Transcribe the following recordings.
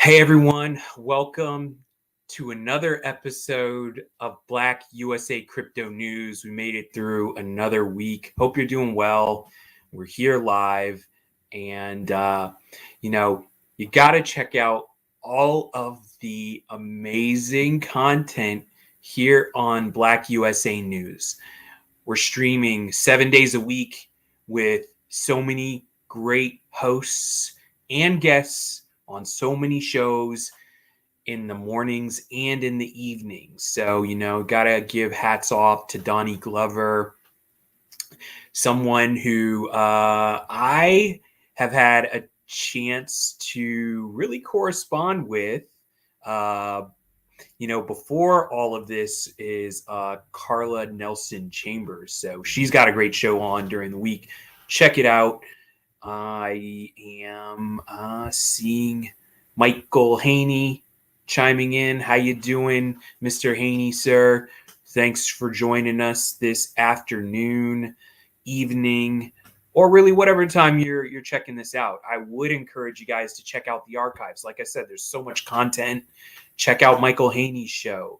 Hey everyone, welcome to another episode of Black USA Crypto News. We made it through another week. Hope you're doing well. We're here live, and you got to check out all of the amazing content here on Black USA News. We're streaming 7 days a week with so many great hosts and guests on so many shows in the mornings and in the evenings. So, gotta give hats off to Donnie Glover, someone who I have had a chance to really correspond with. Before all of this is Carla Nelson Chambers. So she's got a great show on during the week. Check it out. I am seeing Michael Haney chiming in. How you doing, Mr. Haney, sir? Thanks for joining us this afternoon, evening, or really whatever time you're checking this out. I would encourage you guys to check out the archives. Like I said, there's so much content. Check out Michael Haney's show,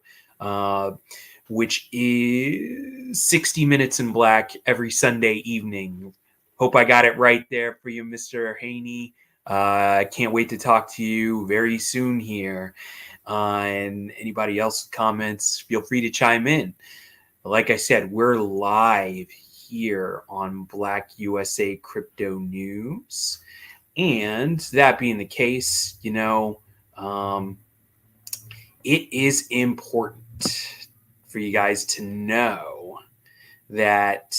which is 60 Minutes in Black every Sunday evening. Hope I got it right there for you, Mr. Haney. I can't wait to talk to you very soon here. And anybody else with comments, feel free to chime in. Like I said, we're live here on Black USA Crypto News. And that being the case, it is important for you guys to know that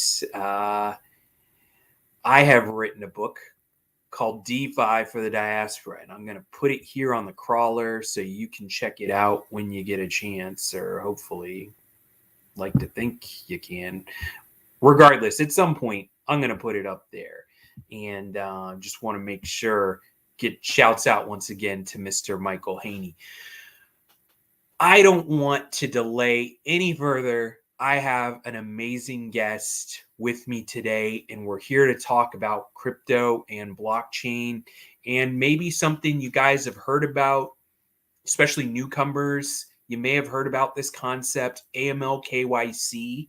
I have written a book called DeFi for the Diaspora, and I'm going to put it here on the crawler so you can check it out when you get a chance, or hopefully like to think you can. Regardless, at some point, I'm going to put it up there, and just want to make sure, get shouts out once again to Mr. Michael Haney. I don't want to delay any further. I have an amazing guest with me today, and we're here to talk about crypto and blockchain and maybe something you guys have heard about, especially newcomers. You may have heard about this concept, AML KYC.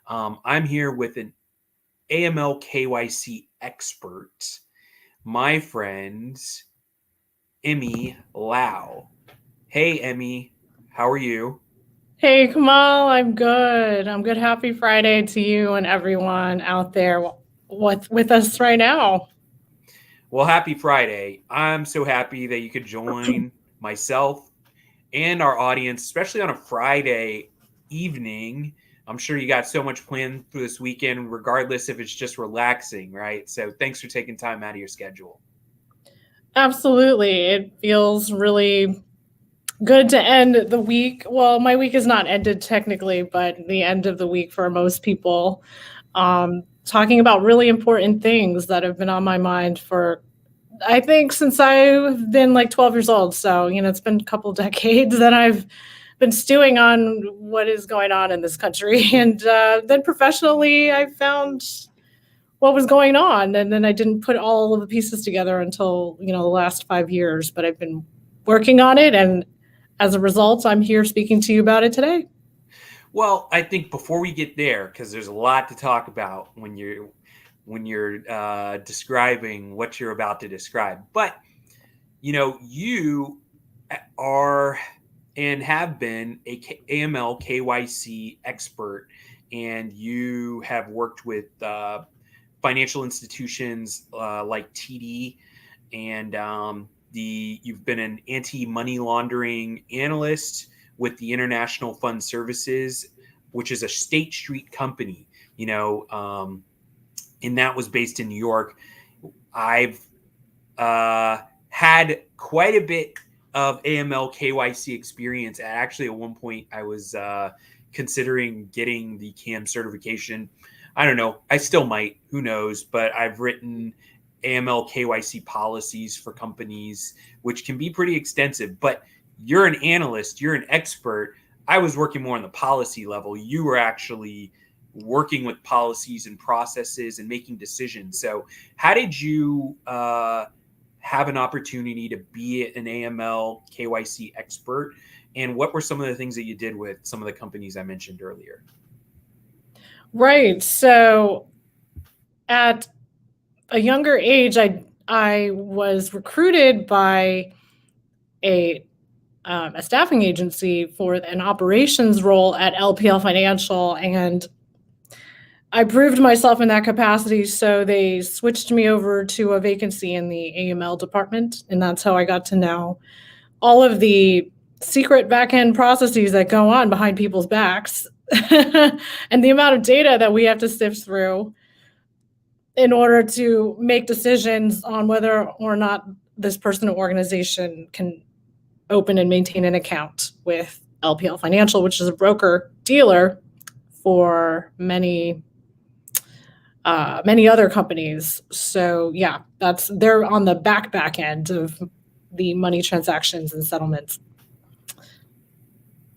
I'm here with an AML KYC expert, my friend, Emmy Lau. Hey, Emmy, how are you? Hey, Kamal, I'm good. I'm good. Happy Friday to you and everyone out there with us right now. Well, happy Friday. I'm so happy that you could join myself and our audience, especially on a Friday evening. I'm sure you got so much planned for this weekend, regardless if it's just relaxing, right? So thanks for taking time out of your schedule. Absolutely. It feels really good to end the week. Well, my week is not ended technically, but the end of the week for most people. Talking about really important things that have been on my mind for, I think, since I've been like 12 years old. So, it's been a couple decades that I've been stewing on what is going on in this country. And then professionally, I found what was going on. And then I didn't put all of the pieces together until, the last 5 years. But I've been working on it. And as a result, I'm here speaking to you about it today. Well, I think before we get there, because there's a lot to talk about when you're describing what you're about to describe, but you are and have been a AML KYC expert, and you have worked with financial institutions like TD, and you've been an anti-money laundering analyst with the International Fund Services, which is a State Street company, and that was based in New York. I've had quite a bit of AML KYC experience. Actually, at one point, I was considering getting the CAM certification. I don't know. I still might. Who knows? But I've written AML KYC policies for companies, which can be pretty extensive. But you're an analyst. You're an expert. I was working more on the policy level. You were actually working with policies and processes and making decisions. So how did you have an opportunity to be an AML KYC expert? And what were some of the things that you did with some of the companies I mentioned earlier? Right. So at a younger age, I was recruited by a staffing agency for an operations role at LPL Financial, and I proved myself in that capacity. So they switched me over to a vacancy in the AML department, and that's how I got to know all of the secret back-end processes that go on behind people's backs and the amount of data that we have to sift through in order to make decisions on whether or not this person or organization can open and maintain an account with LPL Financial, which is a broker dealer for many other companies. So yeah, they're on the back end of the money transactions and settlements.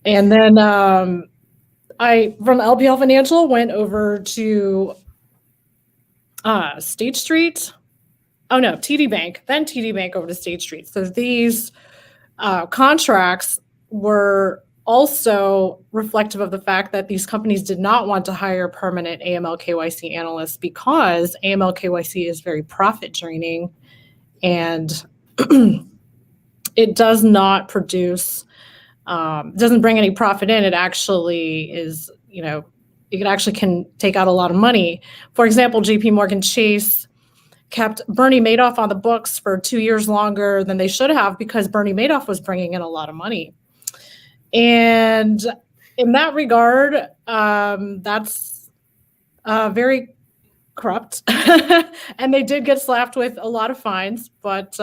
And then I, from LPL Financial, went over to State Street. Oh no, TD Bank, then TD Bank over to State Street. So these contracts were also reflective of the fact that these companies did not want to hire permanent AML KYC analysts because AML KYC is very profit draining, and it does not produce, doesn't bring any profit in. It actually is, it actually can take out a lot of money. For example, JP Morgan Chase kept Bernie Madoff on the books for 2 years longer than they should have because Bernie Madoff was bringing in a lot of money. And in that regard, that's very corrupt. And they did get slapped with a lot of fines, but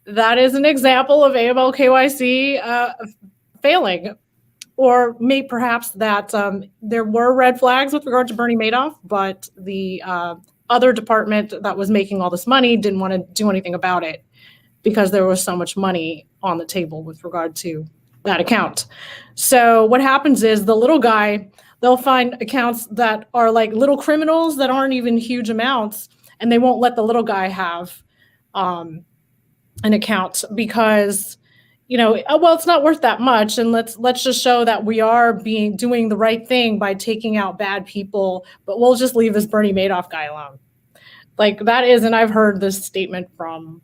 that is an example of AML KYC failing. Or perhaps that there were red flags with regard to Bernie Madoff, but the other department that was making all this money didn't want to do anything about it because there was so much money on the table with regard to that account. So what happens is the little guy, they'll find accounts that are like little criminals that aren't even huge amounts, and they won't let the little guy have an account because, well, it's not worth that much, and let's just show that we are doing the right thing by taking out bad people, but we'll just leave this Bernie Madoff guy alone. Like that is, and I've heard this statement from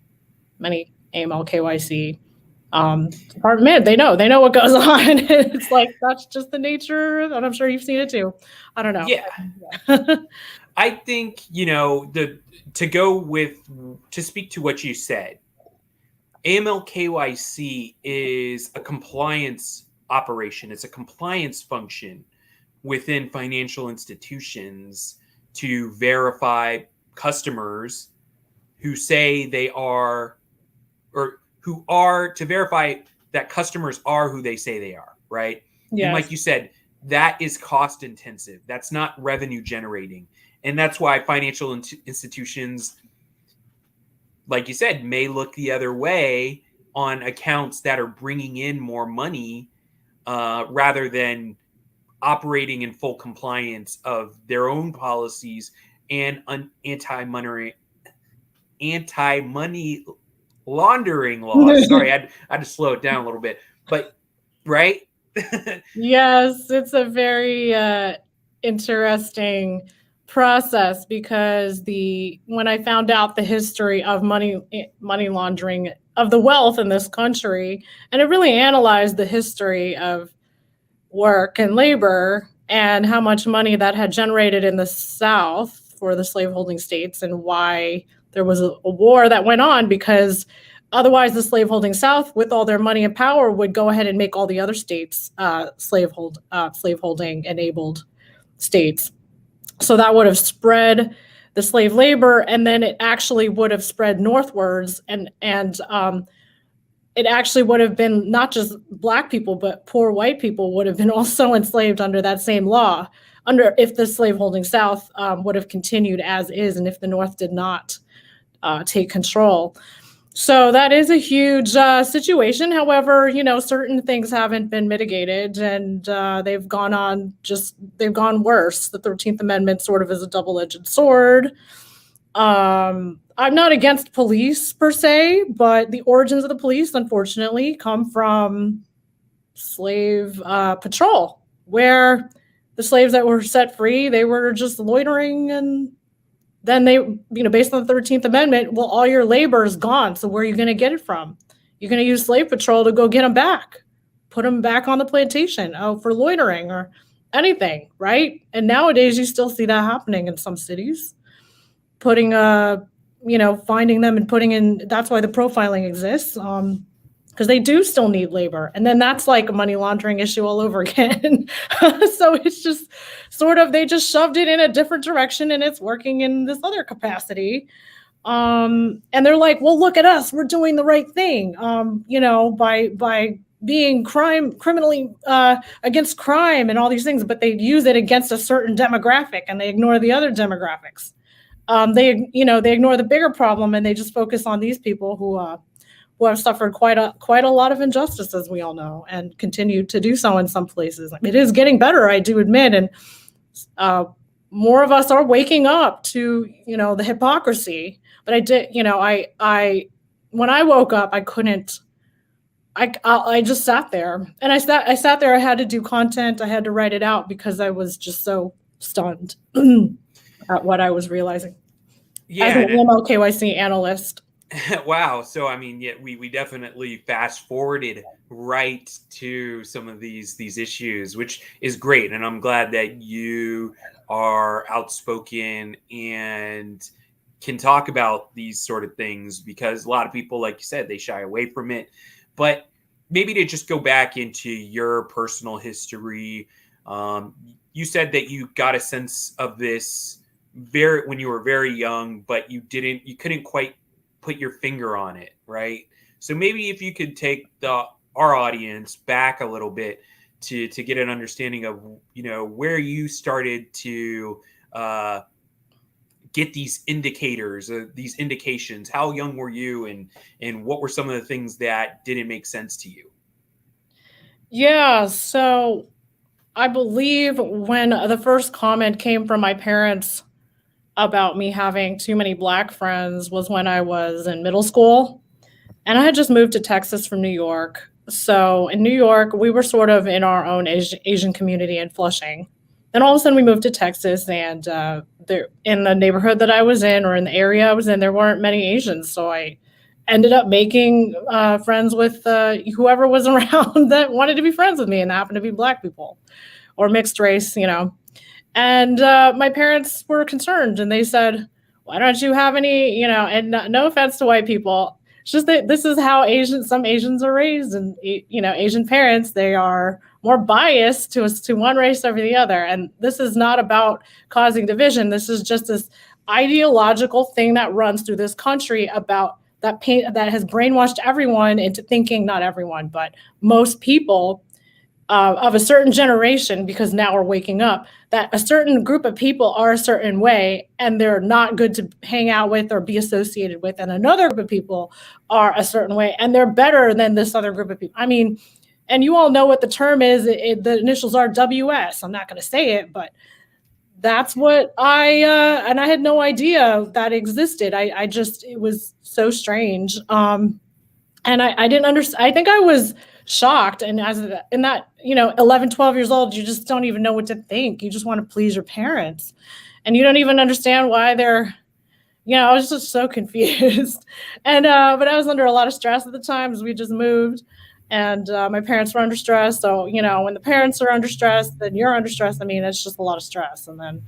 many AML KYC department. They know what goes on. It's like that's just the nature, and I'm sure you've seen it too. I don't know. Yeah. I think to speak to what you said, AML KYC is a compliance operation. It's a compliance function within financial institutions to verify customers who say they are, or who are, to verify that customers are who they say they are, right? Yes. And like you said, that is cost intensive. That's not revenue generating. And that's why financial institutions, like you said, may look the other way on accounts that are bringing in more money rather than operating in full compliance of their own policies and anti-money laundering laws. Sorry, I had to slow it down a little bit. But, right? Yes, it's a very interesting process because when I found out the history of money laundering of the wealth in this country, and it really analyzed the history of work and labor and how much money that had generated in the South for the slaveholding states, and why there was a war that went on, because otherwise the slaveholding South, with all their money and power, would go ahead and make all the other states slaveholding enabled states. So that would have spread the slave labor, and then it actually would have spread northwards, and it actually would have been not just Black people, but poor white people would have been also enslaved under that same law, if the slaveholding South would have continued as is, and if the North did not take control. So that is a huge situation. However, certain things haven't been mitigated, and they've gone worse. The 13th Amendment sort of is a double-edged sword. I'm not against police per se, but the origins of the police, unfortunately, come from slave patrol, where the slaves that were set free, they were just loitering, and then they, based on the 13th Amendment, well, all your labor is gone. So where are you going to get it from? You're going to use slave patrol to go get them back, put them back on the plantation for loitering or anything, right? And nowadays you still see that happening in some cities, putting finding them and putting in. That's why the profiling exists, because they do still need labor. And then that's like a money laundering issue all over again. So it's just sort of, they just shoved it in a different direction and it's working in this other capacity. And they're like, well, look at us, we're doing the right thing, by being criminally against crime and all these things, but they use it against a certain demographic and they ignore the other demographics. They ignore the bigger problem and they just focus on these people who have suffered quite a lot of injustice, as we all know, and continue to do so in some places. It is getting better, I do admit, and more of us are waking up to the hypocrisy. But I did, I when I woke up, I couldn't. I just sat there, and I sat there. I had to do content. I had to write it out because I was just so stunned at what I was realizing. Yeah, as an AML KYC analyst. Wow. So, I mean, we definitely fast forwarded right to some of these issues, which is great. And I'm glad that you are outspoken and can talk about these sort of things, because a lot of people, like you said, they shy away from it. But maybe to just go back into your personal history, you said that you got a sense of this when you were very young, but you couldn't quite put your finger on it, right? So maybe if you could take our audience back a little bit to get an understanding of where you started to get these indicators, these indications. How young were you, and what were some of the things that didn't make sense to you? Yeah, so I believe when the first comment came from my parents about me having too many Black friends was when I was in middle school. And I had just moved to Texas from New York. So in New York, we were sort of in our own Asian community in Flushing. Then all of a sudden we moved to Texas, and there, in the neighborhood that I was in, or in the area I was in, there weren't many Asians. So I ended up making friends with whoever was around that wanted to be friends with me, and happened to be Black people or mixed race, And my parents were concerned, and they said, why don't you have any, and no offense to white people, it's just that this is how some Asians are raised. And, Asian parents, they are more biased to one race over the other. And this is not about causing division. This is just this ideological thing that runs through this country about that has brainwashed everyone into thinking, not everyone, but most people of a certain generation, because now we're waking up, that a certain group of people are a certain way and they're not good to hang out with or be associated with, and another group of people are a certain way and they're better than this other group of people. I mean, and you all know what the term is. The initials are WS. I'm not going to say it, but that's what and I had no idea that existed. It was so strange. And I didn't understand. I think I was shocked. And in that 11, 12 years old, you just don't even know what to think. You just want to please your parents, and you don't even understand why they're, I was just so confused. And but I was under a lot of stress at the time, because we just moved, and my parents were under stress. So when the parents are under stress, then you're under stress. I mean, it's just a lot of stress. And then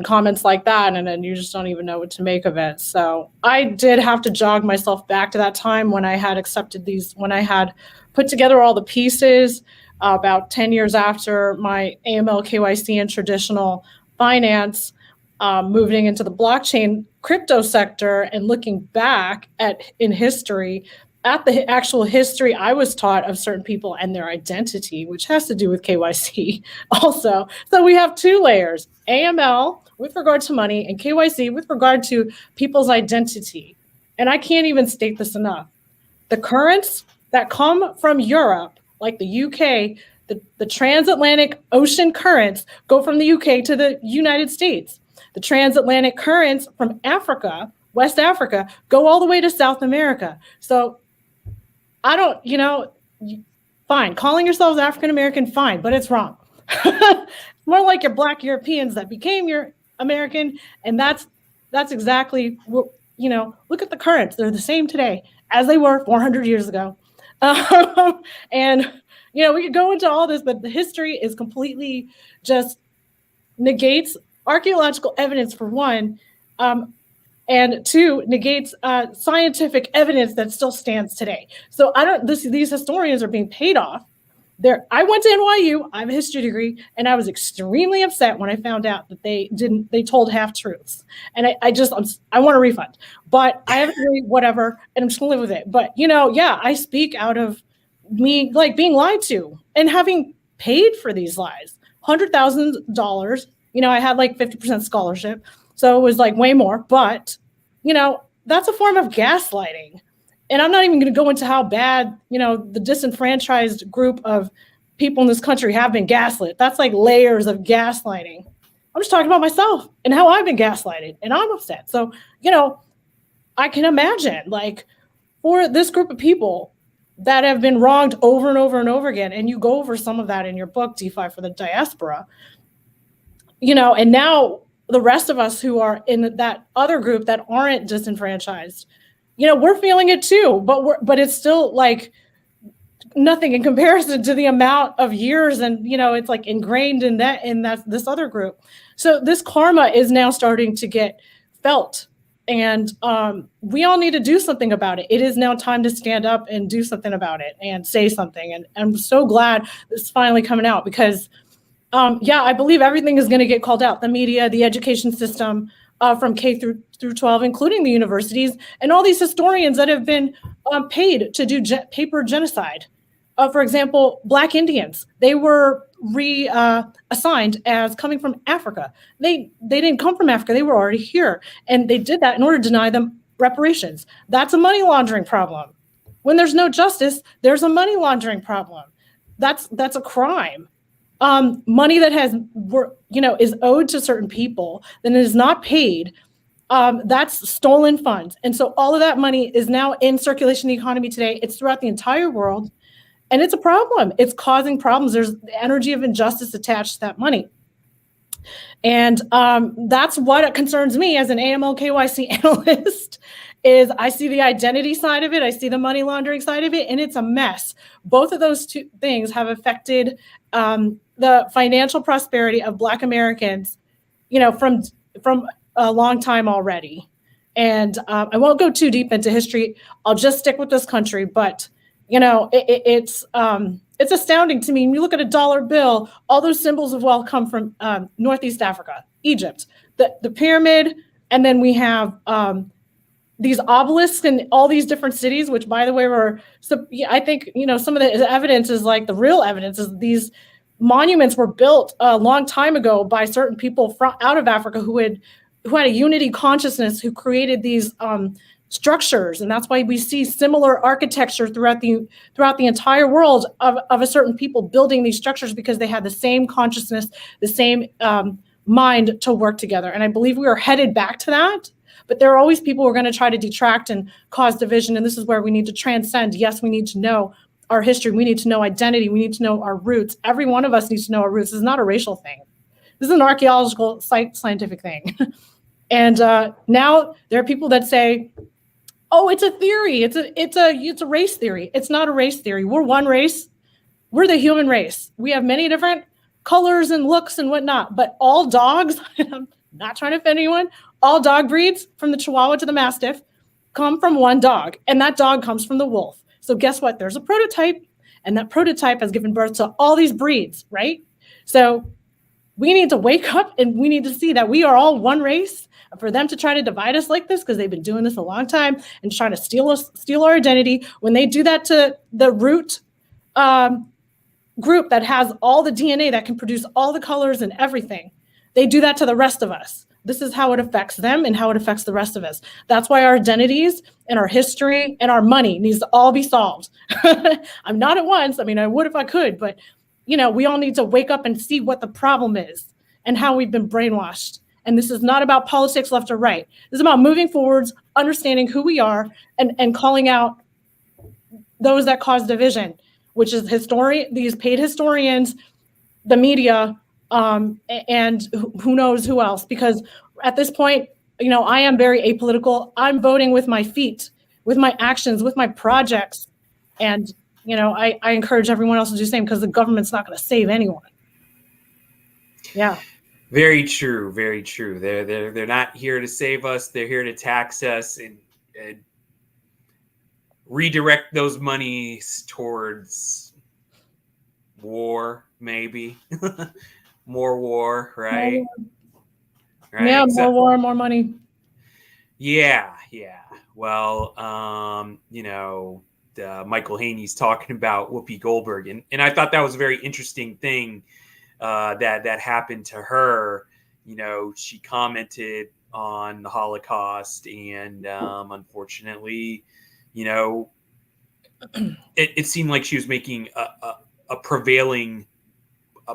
comments like that, and then you just don't even know what to make of it. So I did have to jog myself back to that time when I had accepted when I had put together all the pieces about 10 years after my AML KYC and traditional finance, moving into the blockchain crypto sector, and looking back in history at the actual history I was taught of certain people and their identity, which has to do with KYC also. So we have two layers: AML with regard to money, and KYC with regard to people's identity. And I can't even state this enough. The currents that come from Europe, like the UK, the transatlantic ocean currents go from the UK to the United States. The transatlantic currents from Africa West Africa, go all the way to South America. So I don't, fine, calling yourselves African American, fine, but it's wrong. More like your Black Europeans that became your American, and that's exactly what, look at the currents. They're the same today as they were 400 years ago. And we could go into all this, but the history is completely just negates archaeological evidence, for one, and two, negates scientific evidence that still stands today. So these historians are being paid off. I went to NYU, I have a history degree, and I was extremely upset when I found out that they told half truths. And I want a refund, but I have a degree, whatever, and I'm just gonna live with it. But I speak out of me, like, being lied to and having paid for these lies. $100,000, I had like 50% scholarship. So it was like way more, but that's a form of gaslighting. And I'm not even going to go into how bad, the disenfranchised group of people in this country have been gaslit. That's like layers of gaslighting. I'm just talking about myself and how I've been gaslighted, and I'm upset. So, I can imagine, like, for this group of people that have been wronged over and over and over again, and you go over some of that in your book, DeFi for the Diaspora, and now the rest of us who are in that other group that aren't disenfranchised, we're feeling it too, but it's still like nothing in comparison to the amount of years, and it's like ingrained in this other group. So this karma is now starting to get felt, and we all need to do something about it. It is now time to stand up and do something about it and say something. And I'm so glad this is finally coming out, because I believe everything is going to get called out. The media, the education system, from K through 12, including the universities, and all these historians that have been paid to do paper genocide. For example, Black Indians, they were reassigned as coming from Africa. They didn't come from Africa, they were already here. And they did that in order to deny them reparations. That's a money laundering problem. When there's no justice, there's a money laundering problem. That's a crime. Money that is owed to certain people, then is not paid. That's stolen funds. And so all of that money is now in circulation in the economy today. It's throughout the entire world. And it's a problem. It's causing problems. There's the energy of injustice attached to that money. And that's what concerns me as an AML KYC analyst, is I see the identity side of it. I see the money laundering side of it, and it's a mess. Both of those two things have affected the financial prosperity of Black Americans, from a long time already. And I won't go too deep into history. I'll just stick with this country. But it's astounding to me. When you look at a dollar bill, all those symbols of wealth come from Northeast Africa, Egypt, the pyramid, and then we have these obelisks in all these different cities, which, by the way, I think some of the evidence is, like, the real evidence is these monuments were built a long time ago by certain people out of Africa who had a unity consciousness, who created these structures. And that's why we see similar architecture throughout the entire world of a certain people building these structures, because they had the same consciousness, the same mind to work together. And I believe we are headed back to that. But there are always people who are going to try to detract and cause division. And this is where we need to transcend. Yes, we need to know our history. We need to know identity. We need to know our roots. Every one of us needs to know our roots. This is not a racial thing. This is an archaeological, scientific thing. And now there are people that say, oh, it's a theory. It's a race theory. It's not a race theory. We're one race. We're the human race. We have many different colors and looks and whatnot, but all dogs, and I'm not trying to offend anyone, all dog breeds, from the Chihuahua to the Mastiff, come from one dog, and that dog comes from the wolf. So guess what? There's a prototype, and that prototype has given birth to all these breeds, right? So we need to wake up, and we need to see that we are all one race. For them to try to divide us like this, because they've been doing this a long time and trying to steal our identity, when they do that to the root group that has all the DNA that can produce all the colors and everything, they do that to the rest of us. This is how it affects them and how it affects the rest of us. That's why our identities and our history and our money needs to all be solved. I'm not at once. I mean, I would if I could, but we all need to wake up and see what the problem is and how we've been brainwashed. And this is not about politics left or right. This is about moving forwards, understanding who we are, and calling out those that cause division, which is these paid historians, the media, and who knows who else. Because at this point, I am very apolitical. I'm voting with my feet, with my actions, with my projects. And, I encourage everyone else to do the same, because the government's not going to save anyone. Yeah. Very true. Very true. They're not here to save us. They're here to tax us and redirect those monies towards war, maybe. More war, right? Right. Yeah, more war, more money. Yeah. Well, Michael Haney's talking about Whoopi Goldberg, and I thought that was a very interesting thing that happened to her. She commented on the Holocaust, and unfortunately, it seemed like she was making a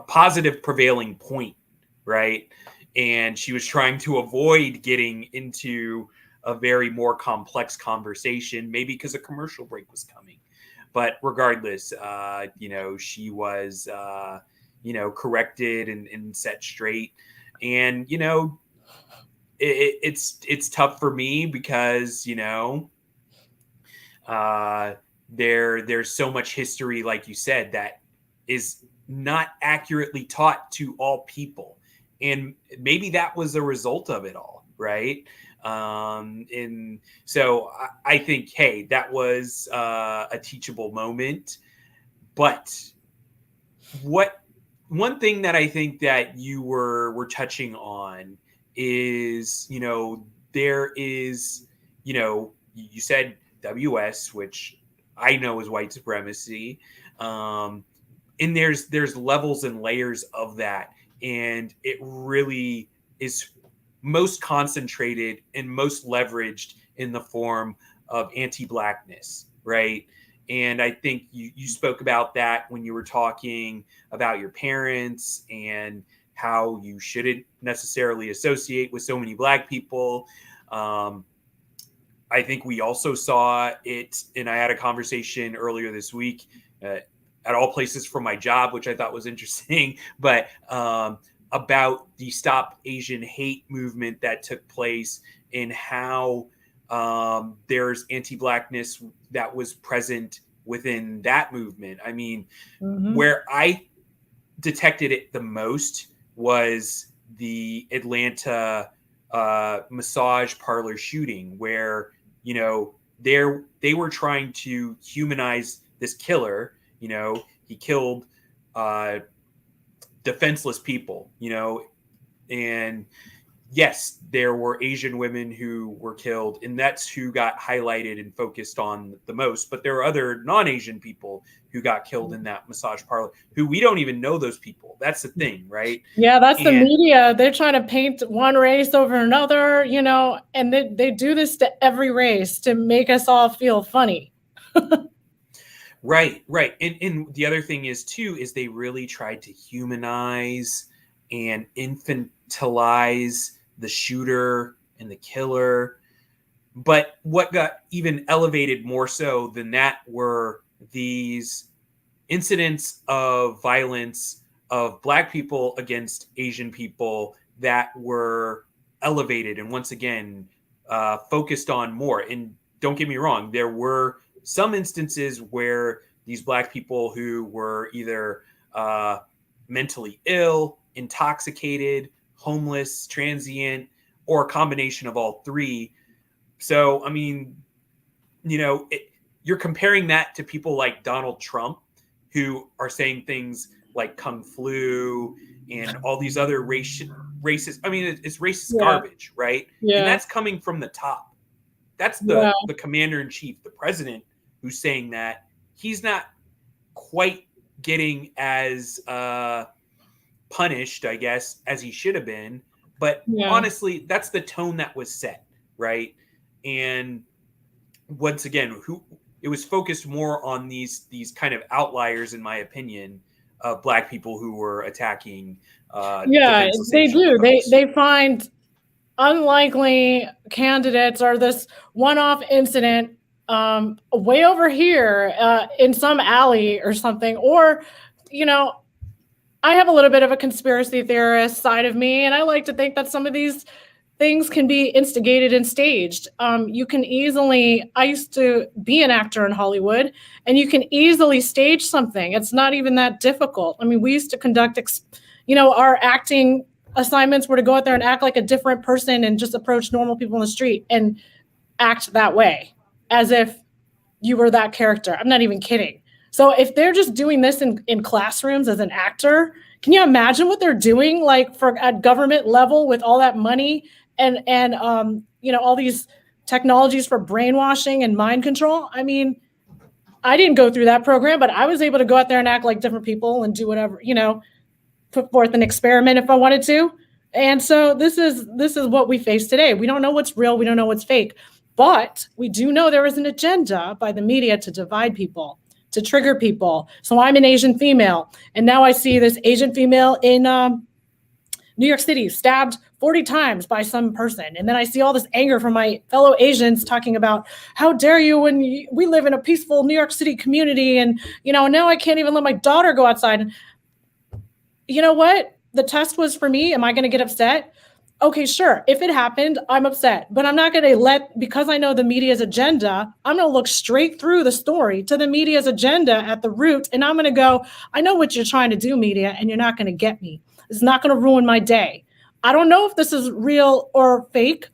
positive prevailing point, right? And she was trying to avoid getting into a very more complex conversation, maybe because a commercial break was coming. But regardless, she was, corrected and set straight. And, it's tough for me because, there's so much history, like you said, that is not accurately taught to all people. And maybe that was a result of it all, right? And so I think, hey, that was a teachable moment. But one thing that I think that you were touching on is, there is, you said WS, which I know is white supremacy. And there's levels and layers of that. And it really is most concentrated and most leveraged in the form of anti-Blackness, right? And I think you spoke about that when you were talking about your parents and how you shouldn't necessarily associate with so many Black people. I think we also saw it, and I had a conversation earlier this week at all places from my job, which I thought was interesting, but about the Stop Asian Hate movement that took place and how there's anti-Blackness that was present within that movement. I mean, where I detected it the most was the Atlanta massage parlor shooting, where, they were trying to humanize this killer. He killed defenseless people, and yes, there were Asian women who were killed, and that's who got highlighted and focused on the most. But there are other non-Asian people who got killed in that massage parlor who we don't even know those people. That's the thing, right? Yeah, that's the media. They're trying to paint one race over another, and they do this to every race to make us all feel funny. Right. And the other thing is, too, is they really tried to humanize and infantilize the shooter and the killer. But what got even elevated more so than that were these incidents of violence of Black people against Asian people that were elevated and once again focused on more. And don't get me wrong, there were some instances where these Black people who were either mentally ill, intoxicated, homeless, transient, or a combination of all three. So, I mean, you're comparing that to people like Donald Trump, who are saying things like Kung Flu and all these other racist. I mean, it's racist garbage, right? Yeah. And that's coming from the top. That's the commander in chief, the president, who's saying that. He's not quite getting as punished, I guess, as he should have been. But honestly, that's the tone that was set, right? And once again, it was focused more on these kind of outliers, in my opinion, of Black people who were attacking. They do. They find unlikely candidates or this one-off incident way over here in some alley or something. Or, I have a little bit of a conspiracy theorist side of me, and I like to think that some of these things can be instigated and staged. You can easily, I used to be an actor in Hollywood, and you can easily stage something. It's not even that difficult. I mean, we used to conduct, our acting assignments were to go out there and act like a different person and just approach normal people in the street and act that way as if you were that character. I'm not even kidding. So if they're just doing this in classrooms as an actor, can you imagine what they're doing like at government level with all that money and all these technologies for brainwashing and mind control? I mean, I didn't go through that program, but I was able to go out there and act like different people and do whatever, put forth an experiment if I wanted to. And so this is what we face today. We don't know what's real. We don't know what's fake, but we do know there is an agenda by the media to divide people, to trigger people. So I'm an Asian female, and now I see this Asian female in New York City stabbed 40 times by some person. And then I see all this anger from my fellow Asians talking about, how dare you when we live in a peaceful New York City community. And, now I can't even let my daughter go outside. And you know what? The test was for me. Am I going to get upset? Okay, sure. If it happened, I'm upset, but I'm not going to because I know the media's agenda, I'm going to look straight through the story to the media's agenda at the root. And I'm going to go, I know what you're trying to do, media, and you're not going to get me. It's not going to ruin my day. I don't know if this is real or fake,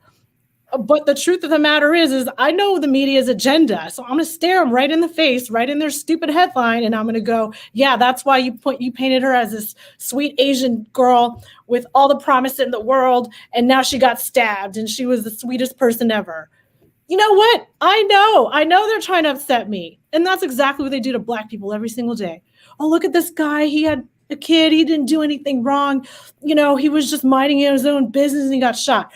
but the truth of the matter is I know the media's agenda. So I'm going to stare them right in the face, right in their stupid headline. And I'm going to go, yeah, that's why you painted her as this sweet Asian girl with all the promise in the world. And now she got stabbed and she was the sweetest person ever. You know what? I know they're trying to upset me. And that's exactly what they do to Black people every single day. Oh, look at this guy. He had a kid. He didn't do anything wrong. He was just minding his own business and he got shot.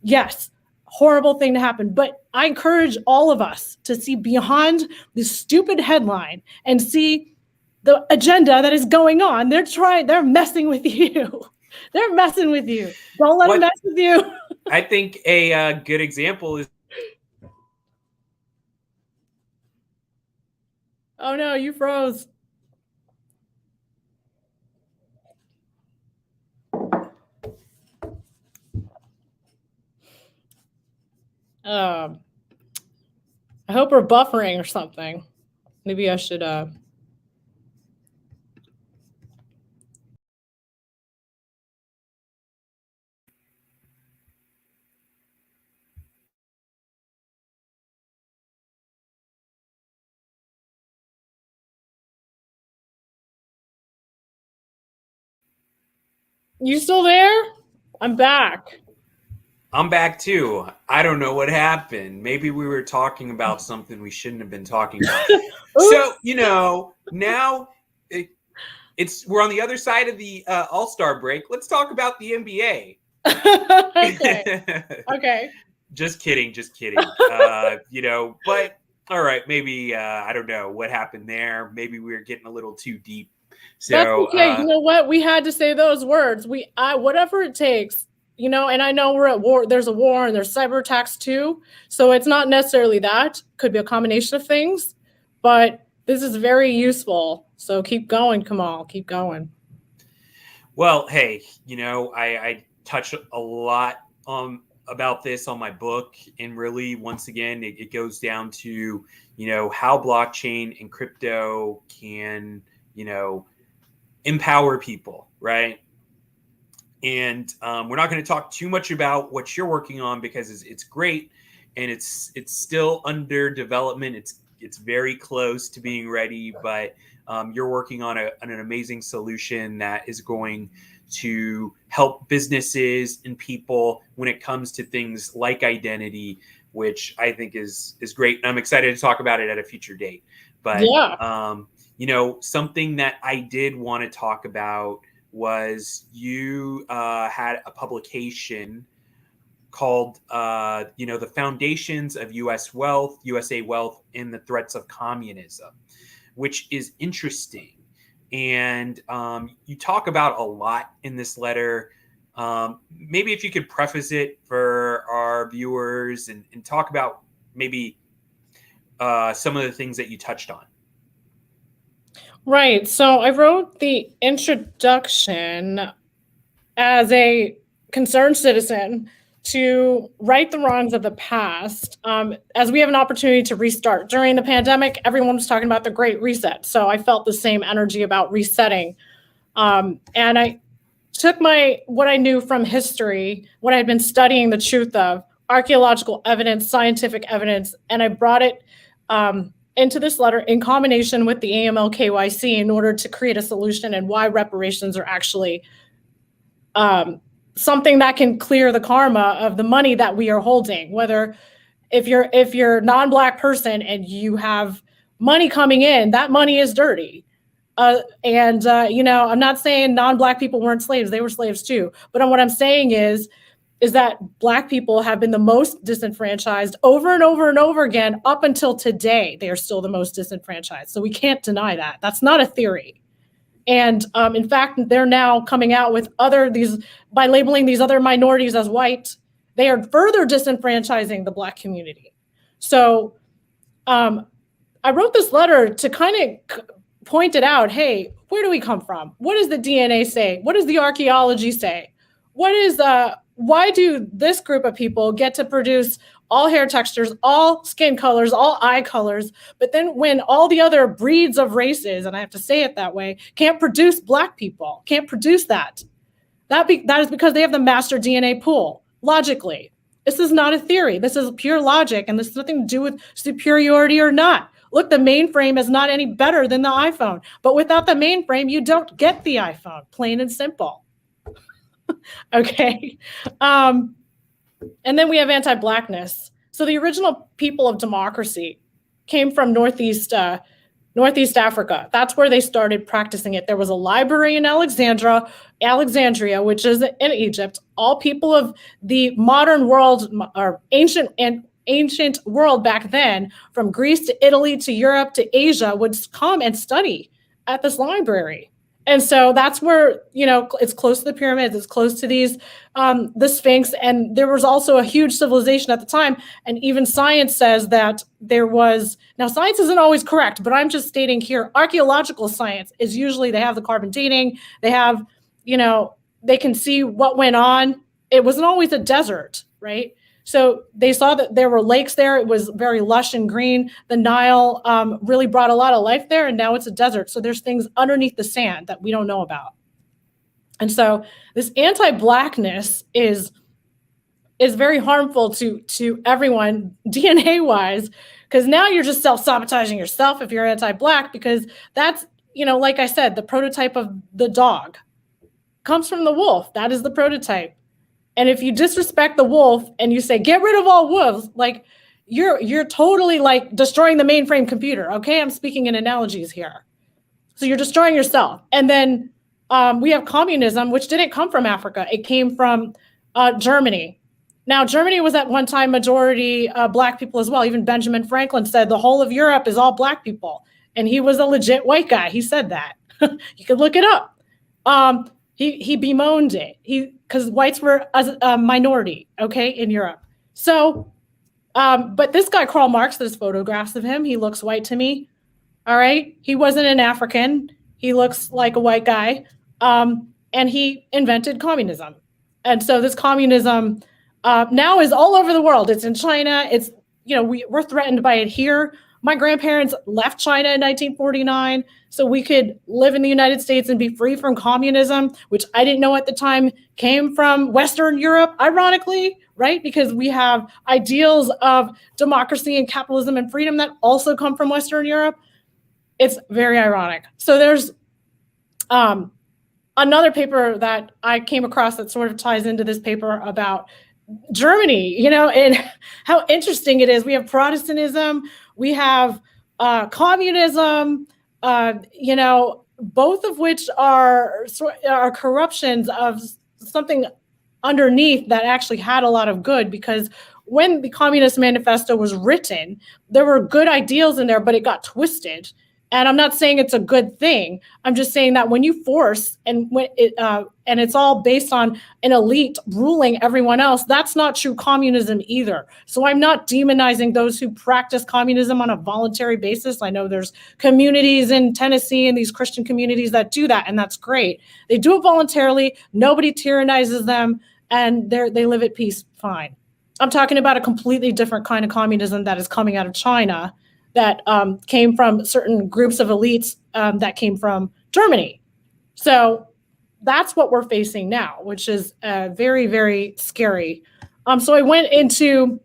Yes. Horrible thing to happen. But I encourage all of us to see beyond this stupid headline and see the agenda that is going on. They're messing with you. They're messing with you. Don't let them mess with you. I think a good example is. Oh no, you froze. I hope we're buffering or something. Maybe I should You still there? I'm back. I'm back too. I don't know what happened. Maybe we were talking about something we shouldn't have been talking about. So, now we're on the other side of the All-Star break. Let's talk about the NBA. Okay. Just kidding. But all right, maybe I don't know what happened there. Maybe we were getting a little too deep. So that's okay. You know what? We had to say those words. Whatever it takes. And I know we're at war. There's a war and there's cyber attacks too. So it's not necessarily that. Could be a combination of things. But this is very useful. So keep going, Kamal. Keep going. Well, hey, I touch a lot about this on my book. And really, once again, it goes down to, how blockchain and crypto can, empower people, right? And we're not going to talk too much about what you're working on because it's great and it's still under development. It's very close to being ready, but you're working on an amazing solution that is going to help businesses and people when it comes to things like identity, which I think is great. And I'm excited to talk about it at a future date. But something that I did want to talk about was you had a publication called, The Foundations of USA Wealth and the Threats of Communism, which is interesting. And you talk about a lot in this letter. Maybe if you could preface it for our viewers and talk about maybe some of the things that you touched on. Right. So I wrote the introduction as a concerned citizen to right the wrongs of the past, as we have an opportunity to restart. During the pandemic, everyone was talking about the Great Reset. So I felt the same energy about resetting. And I took what I knew from history, what I'd been studying the truth of, archaeological evidence, scientific evidence, and I brought it into this letter in combination with the AML KYC in order to create a solution and why reparations are actually something that can clear the karma of the money that we are holding. Whether if you're a non-Black person and you have money coming in, that money is dirty. I'm not saying non-Black people weren't slaves; they were slaves too. But what I'm saying is that Black people have been the most disenfranchised over and over and over again up until today. They are still the most disenfranchised. So we can't deny that. That's not a theory. And in fact, they're now coming out with by labeling these other minorities as white, they are further disenfranchising the Black community. So I wrote this letter to kind of point it out. Hey, where do we come from? What does the DNA say? What does the archaeology say? Why do this group of people get to produce all hair textures, all skin colors, all eye colors, but then when all the other breeds of races, and I have to say it that way, can't produce Black people, can't produce that? That is because they have the master DNA pool, logically. This is not a theory. This is pure logic, and this has nothing to do with superiority or not. Look, the mainframe is not any better than the iPhone, but without the mainframe, you don't get the iPhone, plain and simple. Okay. And then we have anti-Blackness. So the original people of democracy came from Northeast Africa. That's where they started practicing it. There was a library in Alexandria, which is in Egypt. All people of the modern world, or ancient world back then, from Greece to Italy to Europe to Asia, would come and study at this library. And so that's where, it's close to the pyramids, it's close to the Sphinx. And there was also a huge civilization at the time. And even science says that now science isn't always correct, but I'm just stating here, archaeological science is usually, they have the carbon dating, they have, they can see what went on. It wasn't always a desert, right? So they saw that there were lakes there. It was very lush and green. The Nile really brought a lot of life there, and now it's a desert. So there's things underneath the sand that we don't know about. And so this anti-Blackness is very harmful to everyone DNA-wise, because now you're just self-sabotaging yourself if you're anti-Black, because that's, like I said, the prototype of the dog comes from the wolf. That is the prototype. And if you disrespect the wolf and you say, get rid of all wolves, like you're totally like destroying the mainframe computer. Okay. I'm speaking in analogies here. So you're destroying yourself. And then we have communism, which didn't come from Africa. It came from Germany. Now, Germany was at one time majority Black people as well. Even Benjamin Franklin said the whole of Europe is all Black people. And he was a legit white guy. He said that. You can look it up. He bemoaned it. Because whites were a minority, okay, in Europe. So, but this guy, Karl Marx, there's photographs of him. He looks white to me, all right? He wasn't an African. He looks like a white guy. And he invented communism. And so this communism now is all over the world. It's in China. It's, we're threatened by it here. My grandparents left China in 1949 so we could live in the United States and be free from communism, which I didn't know at the time came from Western Europe, ironically, right? Because we have ideals of democracy and capitalism and freedom that also come from Western Europe. It's very ironic. So there's another paper that I came across that sort of ties into this paper about Germany, and how interesting it is. We have Protestantism, we have communism, both of which are corruptions of something underneath that actually had a lot of good, because when the Communist Manifesto was written, there were good ideals in there, but it got twisted And I'm not saying it's a good thing. I'm just saying that when you force and it's all based on an elite ruling everyone else, that's not true communism either. So I'm not demonizing those who practice communism on a voluntary basis. I know there's communities in Tennessee and these Christian communities that do that, and that's great. They do it voluntarily. Nobody tyrannizes them, and they live at peace fine. I'm talking about a completely different kind of communism that is coming out of China, that came from certain groups of elites that came from Germany. So that's what we're facing now, which is very, very scary. So I went into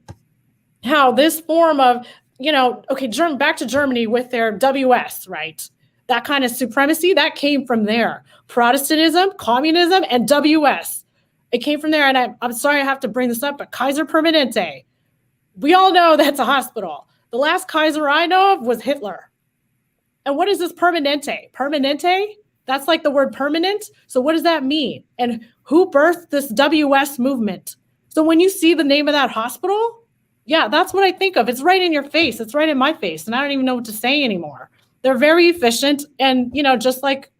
how this form of, back to Germany with their WS, right? That kind of supremacy, that came from there. Protestantism, communism, and WS. It came from there. And I'm sorry I have to bring this up, but Kaiser Permanente. We all know that's a hospital. The last Kaiser I know of was Hitler. And what is this Permanente? Permanente? That's like the word permanent. So what does that mean? And who birthed this WS movement? So when you see the name of that hospital, yeah, that's what I think of. It's right in your face. It's right in my face. And I don't even know what to say anymore. They're very efficient. And, just like,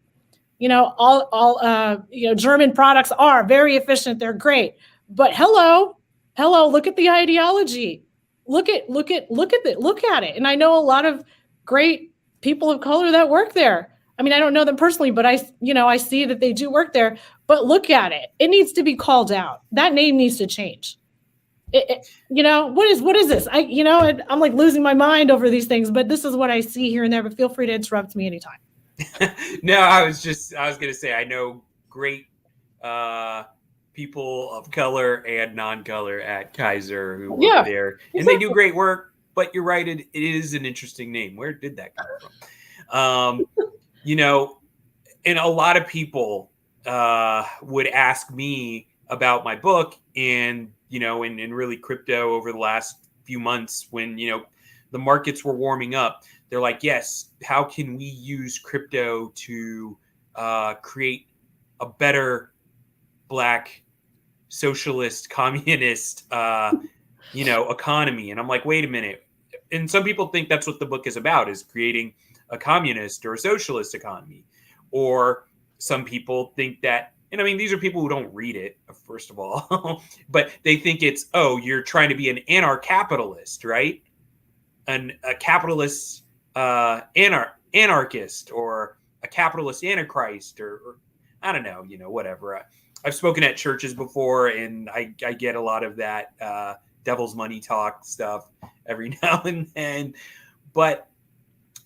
all German products are very efficient. They're great. But hello, look at the ideology. Look at it. And I know a lot of great people of color that work there. I mean, I don't know them personally, but I see that they do work there. But look at it. It needs to be called out. That name needs to change. What is this? I'm like losing my mind over these things, but this is what I see here and there. But feel free to interrupt me anytime. No, I was going to say, I know great people of color and non-color at Kaiser who work there, and they do great work. But you're right, it is an interesting name. Where did that come from? And a lot of people would ask me about my book and really crypto over the last few months when the markets were warming up. They're like, yes, how can we use crypto to create a better Black socialist, communist, economy? And I'm like, wait a minute. And some people think that's what the book is about, is creating a communist or a socialist economy. Or some people think that, and I mean, these are people who don't read it, first of all, but they think it's, you're trying to be an anarcho-capitalist, right? A capitalist anarchist, or a capitalist antichrist, or I don't know, whatever. I've spoken at churches before, and I get a lot of that devil's money talk stuff every now and then. But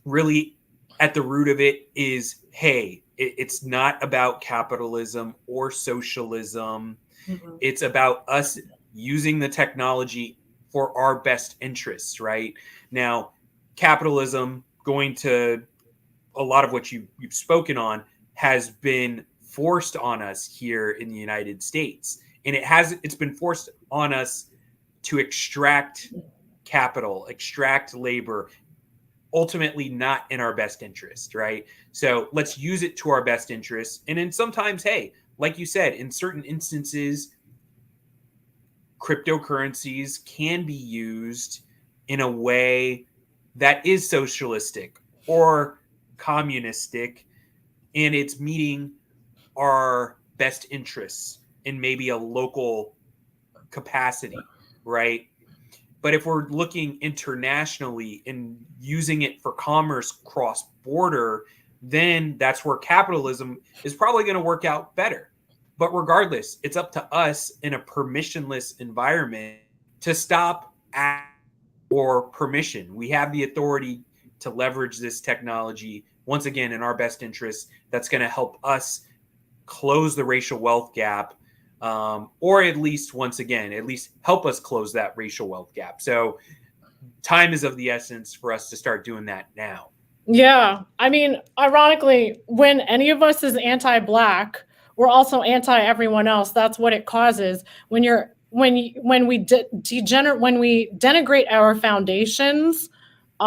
really, at the root of it is, hey, it's not about capitalism or socialism. Mm-hmm. It's about us using the technology for our best interests, right? Now, capitalism, going to a lot of what you've spoken on, has been forced on us here in the United States. And it's been forced on us to extract capital, extract labor, ultimately not in our best interest, right? So let's use it to our best interest. And then sometimes, hey, like you said, in certain instances, cryptocurrencies can be used in a way that is socialistic or communistic, and it's meeting our best interests in maybe a local capacity, right? But if we're looking internationally and using it for commerce cross-border, then that's where capitalism is probably going to work out better. But regardless, it's up to us in a permissionless environment to stop for permission. We have the authority to leverage this technology, once again, in our best interest. That's going to help us close the racial wealth gap, or at least, once again, at least help us close that racial wealth gap. So time is of the essence for us to start doing that now. Yeah. I mean, ironically, when any of us is anti-Black, we're also anti-everyone else. That's what it causes. When we denigrate our foundations,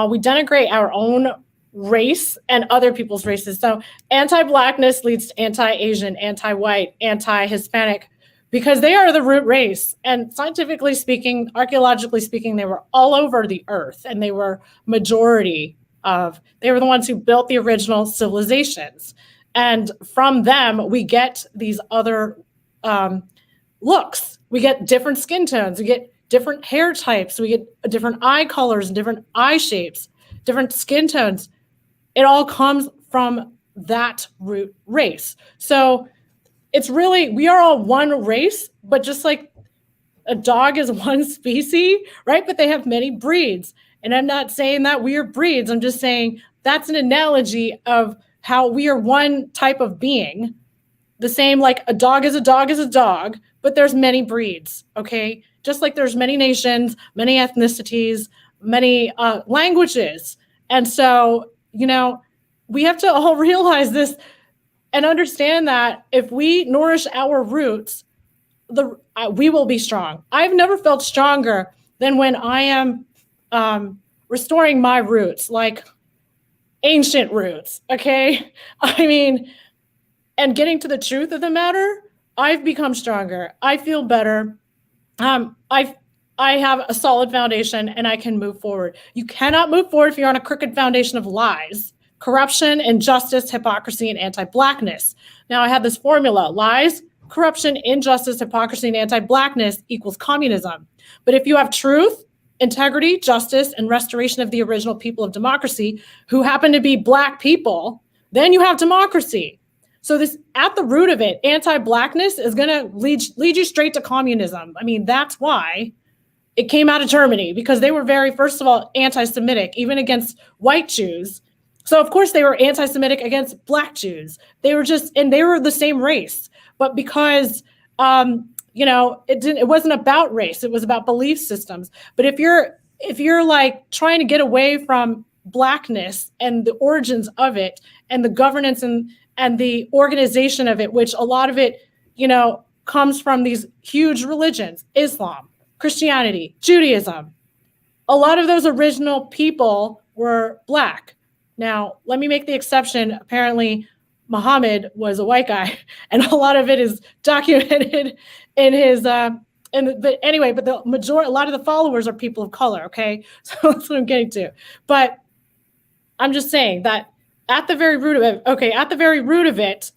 we denigrate our own race and other people's races. So anti-Blackness leads to anti-Asian, anti-white, anti-Hispanic, because they are the root race. And scientifically speaking, archaeologically speaking, they were all over the earth and they were majority They were the ones who built the original civilizations. And from them, we get these other looks. We get different skin tones. We get different hair types. We get different eye colors and different eye shapes, different skin tones. It all comes from that root race. So it's really, we are all one race, but just like a dog is one species, right? But they have many breeds. And I'm not saying that we are breeds. I'm just saying that's an analogy of how we are one type of being. The same, like a dog is a dog is a dog, but there's many breeds, okay? Just like there's many nations, many ethnicities, many languages. And so, you know, we have to all realize this and understand that if we nourish our roots, we will be strong. I've never felt stronger than when I am restoring my roots, like ancient roots, okay? I mean, and getting to the truth of the matter, I've become stronger. I feel better. I have a solid foundation and I can move forward. You cannot move forward if you're on a crooked foundation of lies, corruption, injustice, hypocrisy, and anti-Blackness. Now I have this formula: lies, corruption, injustice, hypocrisy, and anti-Blackness equals communism. But if you have truth, integrity, justice, and restoration of the original people of democracy, who happen to be Black people, then you have democracy. So this, at the root of it, anti-Blackness is going to lead you straight to communism. I mean, that's why it came out of Germany, because they were very, first of all, anti-Semitic, even against white Jews. So of course they were anti-Semitic against Black Jews. They were just, and they were the same race. But because, you know, it wasn't about race, it was about belief systems. But if you're like trying to get away from Blackness and the origins of it and the governance and the organization of it, which a lot of it, you know, comes from these huge religions, Islam, Christianity, Judaism. A lot of those original people were Black. Now, let me make the exception. Apparently, Muhammad was a white guy, and a lot of it is documented in his, but anyway, but a lot of the followers are people of color, okay? So that's what I'm getting to. But I'm just saying that at the very root of it,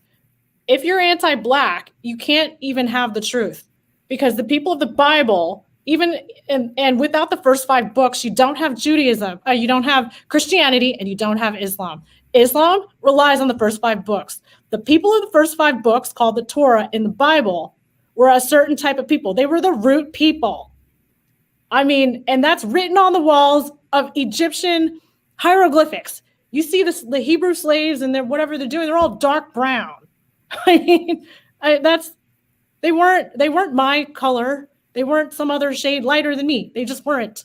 if you're anti-Black, you can't even have the truth, because the people of the Bible, even and without the first 5 books, you don't have Judaism, you don't have Christianity, and you don't have Islam. Islam relies on the first 5 books. The people of the first 5 books, called the Torah in the Bible, were a certain type of people. They were the root people. I mean, and that's written on the walls of Egyptian hieroglyphics. You see the Hebrew slaves and whatever they're doing, they're all dark brown. I mean, they weren't my color. They weren't some other shade lighter than me. They just weren't.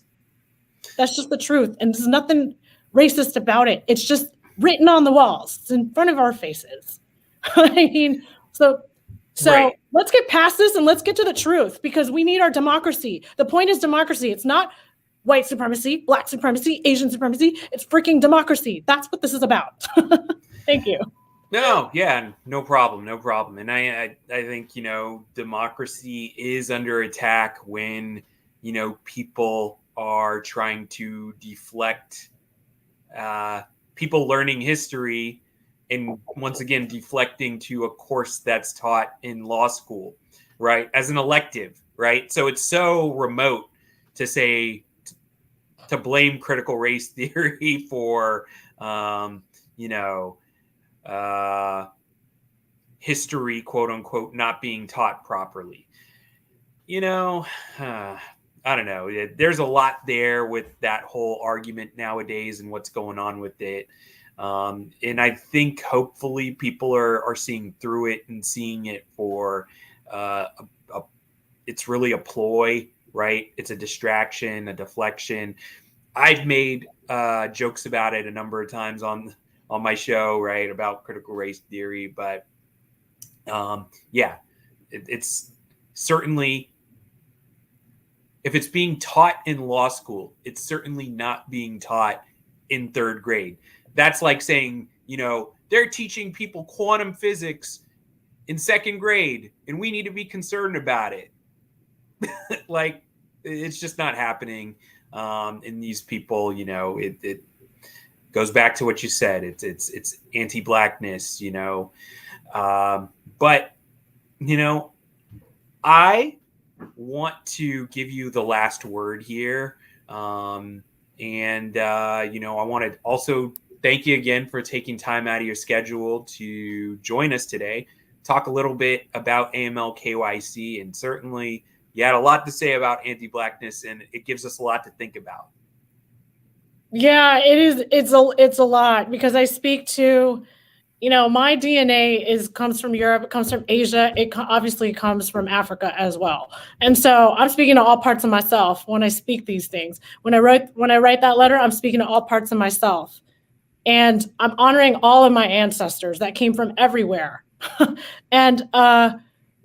That's just the truth. And there's nothing racist about it. It's just written on the walls. It's in front of our faces. I mean, so right. Let's get past this and let's get to the truth, because we need our democracy. The point is democracy. It's not white supremacy, Black supremacy, Asian supremacy. It's freaking democracy. That's what this is about. Thank you. No, yeah, no problem. And I think, you know, democracy is under attack when, you know, people are trying to deflect people learning history, and once again deflecting to a course that's taught in law school, right, as an elective, right? So it's so remote to say, to blame critical race theory for history, quote unquote, not being taught properly. You know, I don't know. There's a lot there with that whole argument nowadays and what's going on with it. And I think hopefully people are seeing through it and seeing it for it's really a ploy, right? It's a distraction, a deflection. I've made jokes about it a number of times on my show, right, about critical race theory. But it's certainly, if it's being taught in law school, it's certainly not being taught in 3rd grade. That's like saying, you know, they're teaching people quantum physics in 2nd grade and we need to be concerned about it. Like, it's just not happening. And these people, you know, goes back to what you said. It's anti-Blackness, but I want to give you the last word here. I want to also thank you again for taking time out of your schedule to join us today, talk a little bit about AML KYC, and certainly you had a lot to say about anti-Blackness, and it gives us a lot to think about. Yeah, it is. It's a lot, because I speak to, my DNA comes from Europe, it comes from Asia, it obviously comes from Africa as well. And so I'm speaking to all parts of myself when I speak these things. When I write that letter, I'm speaking to all parts of myself. And I'm honoring all of my ancestors that came from everywhere. And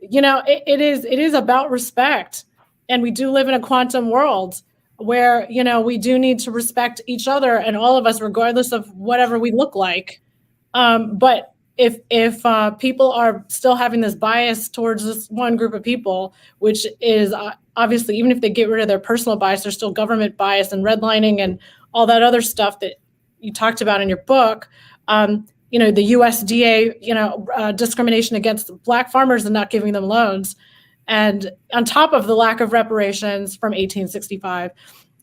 it is about respect. And we do live in a quantum world where, we do need to respect each other and all of us, regardless of whatever we look like. But if people are still having this bias towards this one group of people, which is obviously, even if they get rid of their personal bias, there's still government bias and redlining and all that other stuff that you talked about in your book. The USDA, discrimination against Black farmers and not giving them loans. And on top of the lack of reparations from 1865,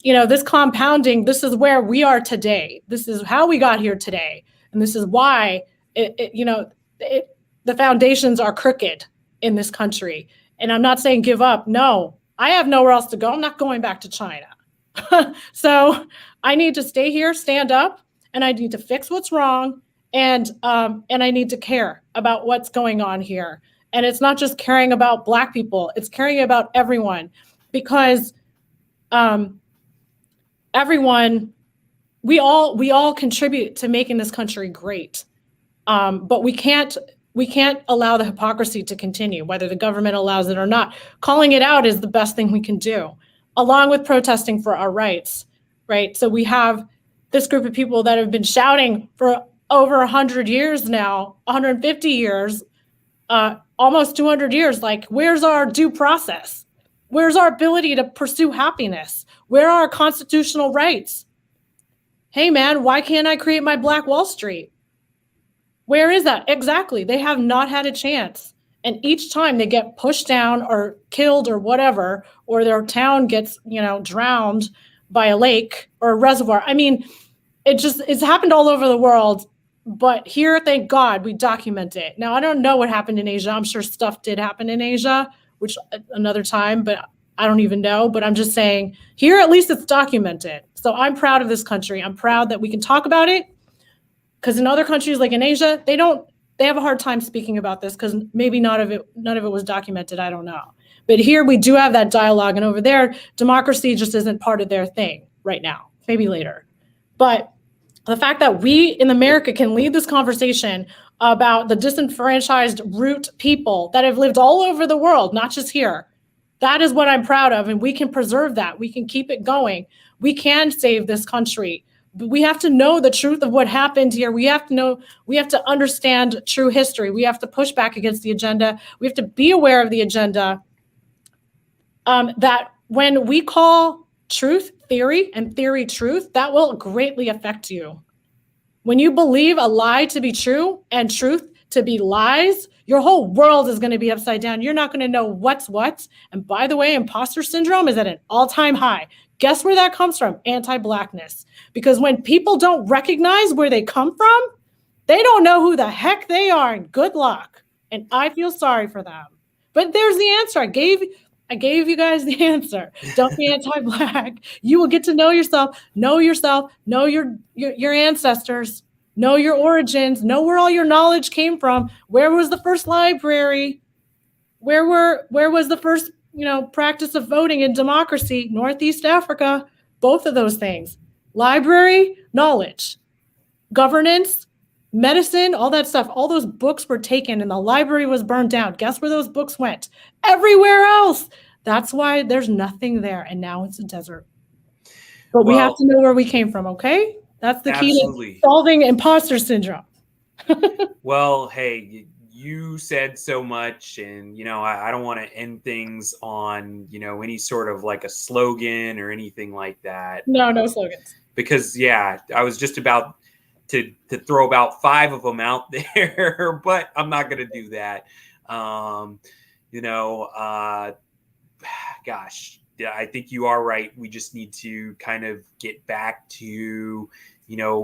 this compounding, this is where we are today. This is how we got here today. And this is why the foundations are crooked in this country. And I'm not saying give up. No, I have nowhere else to go. I'm not going back to China. So I need to stay here, stand up, and I need to fix what's wrong. And I need to care about what's going on here. And it's not just caring about Black people. It's caring about everyone, because everyone, we all contribute to making this country great. But we can't allow the hypocrisy to continue, whether the government allows it or not. Calling it out is the best thing we can do, along with protesting for our rights, right? So we have this group of people that have been shouting for over 100 years now, 150 years, almost 200 years, like, where's our due process? Where's our ability to pursue happiness? Where are our constitutional rights? Hey, man, why can't I create my Black Wall Street? Where is that? Exactly. They have not had a chance. And each time they get pushed down or killed or whatever, or their town gets, drowned by a lake or a reservoir. I mean, it's happened all over the world. But here, thank God, we document it. Now, I don't know what happened in Asia. I'm sure stuff did happen in Asia, which another time, but I don't even know. But I'm just saying, here, at least it's documented. So I'm proud of this country. I'm proud that we can talk about it, because in other countries, like in Asia, they have a hard time speaking about this, because maybe none of it was documented. I don't know. But here we do have that dialogue. And over there, democracy just isn't part of their thing right now, maybe later. But the fact that we in America can lead this conversation about the disenfranchised root people that have lived all over the world, not just here, that is what I'm proud of. And we can preserve that. We can keep it going. We can save this country. But we have to know the truth of what happened here. We have to understand true history. We have to push back against the agenda. We have to be aware of the agenda. That when we call truth theory and theory truth, that will greatly affect you. When you believe a lie to be true and truth to be lies, your whole world is going to be upside down. You're not going to know what's what. And by the way, imposter syndrome is at an all-time high. Guess where that comes from? Anti-Blackness. Because when people don't recognize where they come from, they don't know who the heck they are, and good luck. And I feel sorry for them. But there's the answer. I gave you guys the answer. Don't be anti-Black. You will get to know yourself, know your ancestors, know your origins, know where all your knowledge came from. Where was the first library? Where was the first, practice of voting in democracy? Northeast Africa. Both of those things. Library, knowledge, governance, medicine, all that stuff. All those books were taken and the library was burned down. Guess where those books went? Everywhere else. That's why there's nothing there. And now it's a desert. But we have to know where we came from, okay? That's the key to solving imposter syndrome. Well, hey, you said so much, and, I don't want to end things on, any sort of like a slogan or anything like that. No slogans. Because, I was just about to throw about 5 of them out there, but I'm not going to do that. Gosh, yeah, I think you are right. We just need to kind of get back to,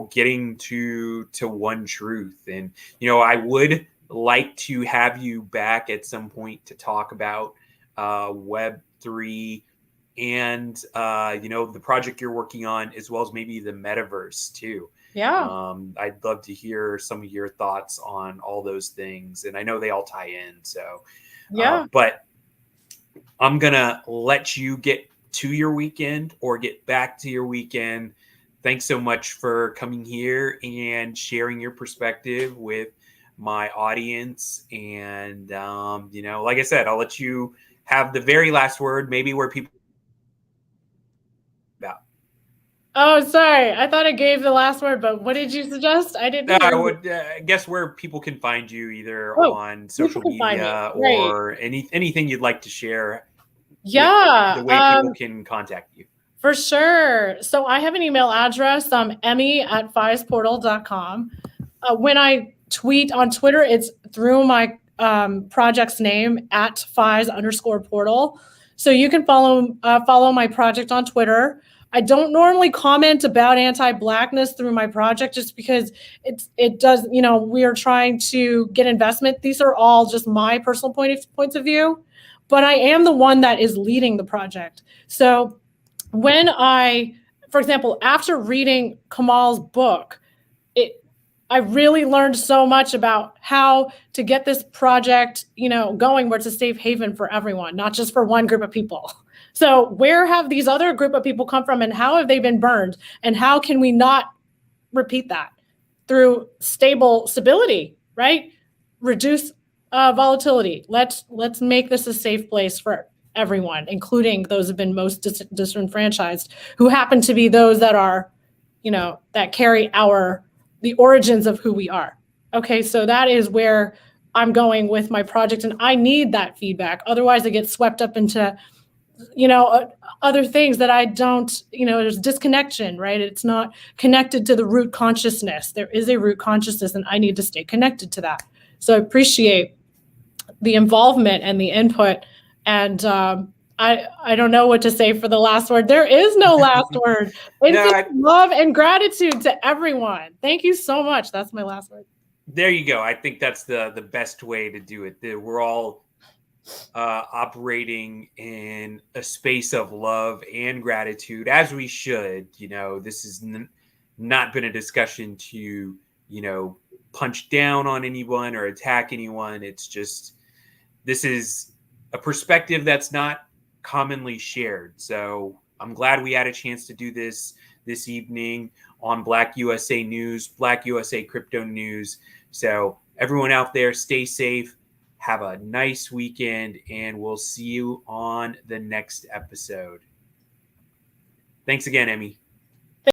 getting to one truth. And, I would like to have you back at some point to talk about Web3 and, the project you're working on, as well as maybe the metaverse too. Yeah. I'd love to hear some of your thoughts on all those things. And I know they all tie in. So, Yeah. But I'm going to let you get to your weekend or get back to your weekend. Thanks so much for coming here and sharing your perspective with my audience. And, like I said, I'll let you have the very last word, maybe where people about. Oh, sorry. I thought I gave the last word, but what did you suggest? I didn't hear I would guess where people can find you, either on social media or anything you'd like to share. Yeah. The way people can contact you. For sure. So I have an email address, emmy@fizeportal.com. When I tweet on Twitter, it's through my project's name @fize_portal. So you can follow my project on Twitter. I don't normally comment about anti-Blackness through my project just because it does, we are trying to get investment. These are all just my personal points of view, but I am the one that is leading the project. So when for example, after reading Kamal's book, I really learned so much about how to get this project, going where it's a safe haven for everyone, not just for one group of people. So where have these other group of people come from and how have they been burned? And how can we not repeat that through stability, right? Reduce volatility. Let's make this a safe place for everyone, including those who've been most disenfranchised, who happen to be those that are, that carry the origins of who we are. Okay, so that is where I'm going with my project, and I need that feedback. Otherwise, I get swept up into, other things that I don't, there's disconnection, right? It's not connected to the root consciousness. There is a root consciousness, and I need to stay connected to that. So I appreciate the involvement and the input. And I don't know what to say for the last word. There is no last word. Love and gratitude to everyone. Thank you so much. That's my last word. There you go. I think that's the best way to do it. We're all operating in a space of love and gratitude, as we should. This has not been a discussion to, punch down on anyone or attack anyone. It's just, this is a perspective that's not commonly shared. So I'm glad we had a chance to do this evening on Black USA News, Black USA Crypto News. So everyone out there, stay safe, have a nice weekend, and we'll see you on the next episode. Thanks again, Emmy.